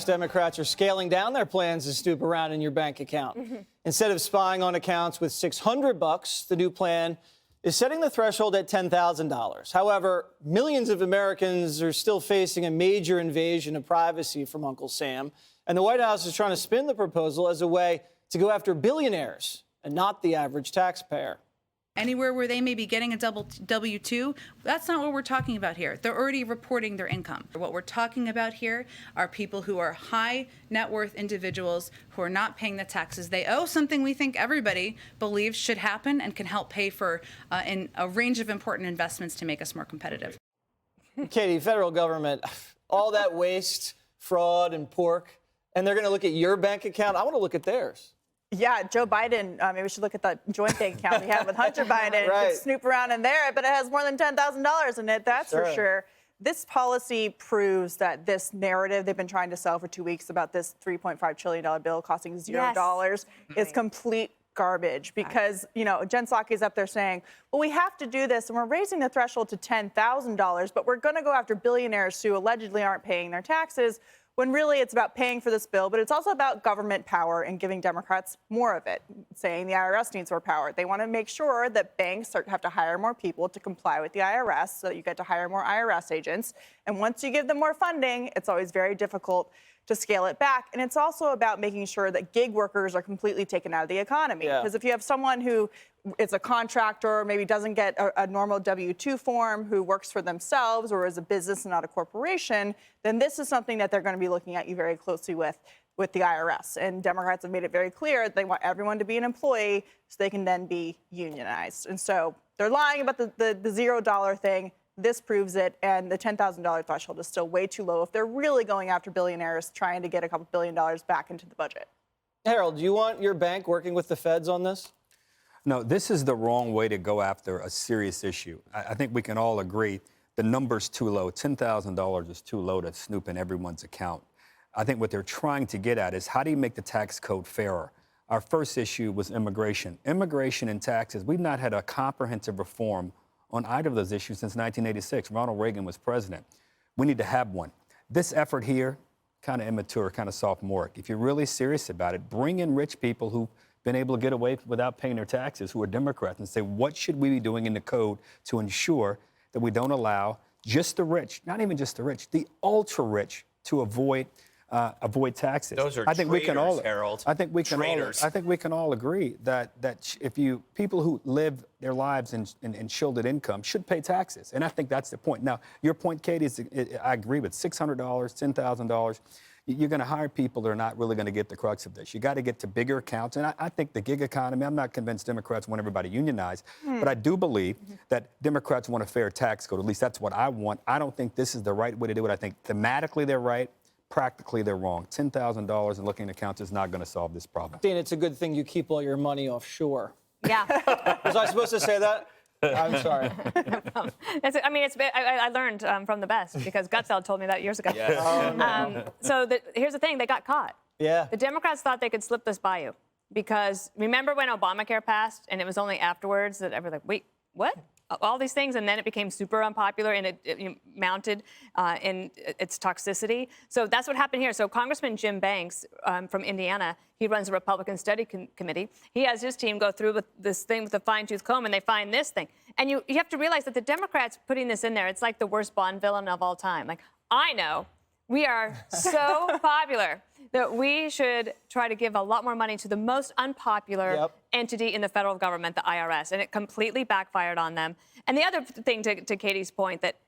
Democrats are scaling down their plans to snoop around in your bank account. Instead of spying on accounts with $600, the new plan is setting the threshold at $10,000. However, millions of Americans are still facing a major invasion of privacy from Uncle Sam, and the White House is trying to spin the proposal as a way to go after billionaires and not the average taxpayer. Anywhere where they may be getting a W-2, that's not what we're talking about here. They're already reporting their income. What we're talking about here are people who are high net worth individuals who are not paying the taxes they owe, something we think everybody believes should happen and can help pay for in a range of important investments to make us more competitive. Katie, federal government, all that waste, fraud, and pork, and they're going to look at your bank account. I want to look at theirs. Yeah, Joe Biden, maybe we should look at that joint bank account we have with Hunter Biden. Right. Could snoop around in there, but it has more than $10,000 in it, that's for sure. This policy proves that this narrative they've been trying to sell for 2 weeks about this $3.5 trillion bill costing $0 is complete garbage because, you know, Jen Psaki is up there saying, well, we have to do this and we're raising the threshold to $10,000, but we're going to go after billionaires who allegedly aren't paying their taxes, when really it's about paying for this bill, but it's also about government power and giving Democrats more of it, saying the IRS needs more power. They want to make sure that banks have to hire more people to comply with the IRS, so that you get to hire more IRS agents. And once you give them more funding, it's always very difficult to scale it back. And it's also about making sure that gig workers are completely taken out of the economy. Because if you have someone who is a contractor, maybe doesn't get a normal W-2 form, who works for themselves or is a business and not a corporation, then this is something that they're going to be looking at you very closely with the IRS. And Democrats have made it very clear they want everyone to be an employee so they can then be unionized. And so they're lying about the $0 thing. This proves it, and the $10,000 threshold is still way too low if they're really going after billionaires trying to get a couple $1 billion back into the budget. Harold, do you want your bank working with the feds on this? No, this is the wrong way to go after a serious issue. I think we can all agree the number's too low. $10,000 is too low to snoop in everyone's account. I think what they're trying to get at is how do you make the tax code fairer? Our first issue was immigration. Immigration and taxes, we've not had a comprehensive reform on either of those issues since 1986. Ronald Reagan was president. We need to have one. This effort here, kind of immature, kind of sophomoric. If you're really serious about it, bring in rich people who've been able to get away without paying their taxes, who are Democrats, and say, what should we be doing in the code to ensure that we don't allow just the rich, not even just the rich, the ultra rich to avoid taxes. Those are traitors, Harold. I think we can all agree that if people who live their lives in shielded income should pay taxes, and I think that's the point. Now, your point, Katie, is I agree with $600, $10,000. You're going to hire people that are not really going to get the crux of this. You got to get to bigger accounts, and I think the gig economy. I'm not convinced Democrats want everybody unionized, but I do believe that Democrats want a fair tax code. At least that's what I want. I don't think this is the right way to do it. I think thematically they're right. Practically, they're wrong. $10,000 in looking at accounts is not going to solve this problem. Dean, it's a good thing you keep all your money offshore. Yeah. Was I supposed to say that? I'm sorry. I learned from the best because Gutfeld told me that years ago. Yes. Here's the thing, they got caught. Yeah. The Democrats thought they could slip this by you because remember when Obamacare passed and it was only afterwards that everyone like, wait, what? All these things, and then it became super unpopular, and it mounted in its toxicity. So that's what happened here. So Congressman Jim Banks from Indiana, he runs the Republican Study Committee. He has his team go through with this thing with a fine-tooth comb, and they find this thing. And you have to realize that the Democrats putting this in there, it's like the worst Bond villain of all time. Like, I know we are so popular that we should try to give a lot more money to the most unpopular entity in the federal government, the IRS, and it completely backfired on them. And the other thing, to Katie's point, that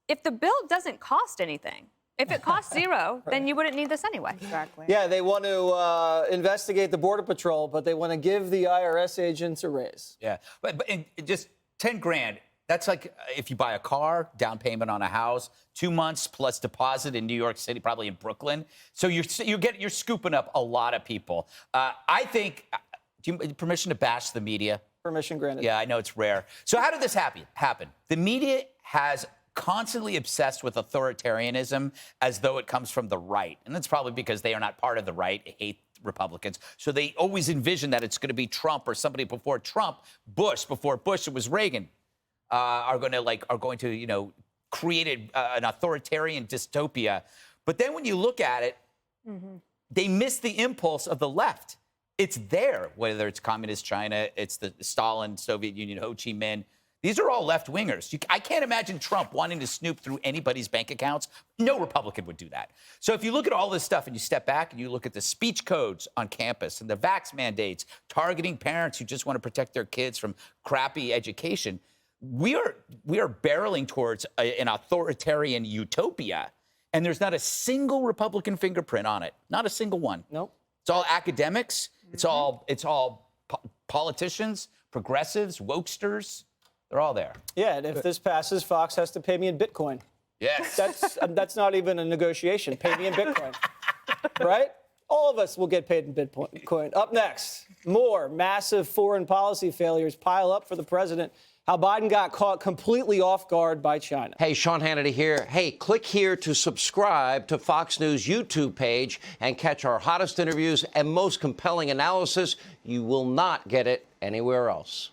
if the bill doesn't cost anything, if it costs zero, then you wouldn't need this anyway. Exactly. Yeah, they want to investigate the Border Patrol, but they want to give the IRS agents a raise. Yeah, but just 10 grand. That's like if you buy a car, down payment on a house, 2 months plus deposit in New York City, probably in Brooklyn. So you're scooping up a lot of people. I think. Do you permission to bash the media? Permission granted. Yeah, I know it's rare. So how did this happen? The media has constantly obsessed with authoritarianism as though it comes from the right, and that's probably because they are not part of the right. They hate Republicans, so they always envision that it's going to be Trump or somebody before Trump. Before Bush, it was Reagan. Are going to create an authoritarian dystopia. But then when you look at it, They miss the impulse of the left. It's there, whether it's communist China, it's the Stalin, Soviet Union, Ho Chi Minh. These are all left-wingers. I can't imagine Trump wanting to snoop through anybody's bank accounts. No Republican would do that. So if you look at all this stuff and you step back and you look at the speech codes on campus and the vax mandates targeting parents who just want to protect their kids from crappy education, we are barreling towards an authoritarian utopia, and there's not a single Republican fingerprint on it. Not a single one. Nope. It's all academics. It's all politicians, progressives, wokesters. They're all there. Yeah, and if this passes, Fox has to pay me in Bitcoin. Yes. That's not even a negotiation. Pay me in Bitcoin. Right? All of us will get paid in Bitcoin. Up next, more massive foreign policy failures pile up for the president. How Biden got caught completely off guard by China. Hey, Sean Hannity here. Hey, click here to subscribe to Fox News YouTube page and catch our hottest interviews and most compelling analysis. You will not get it anywhere else.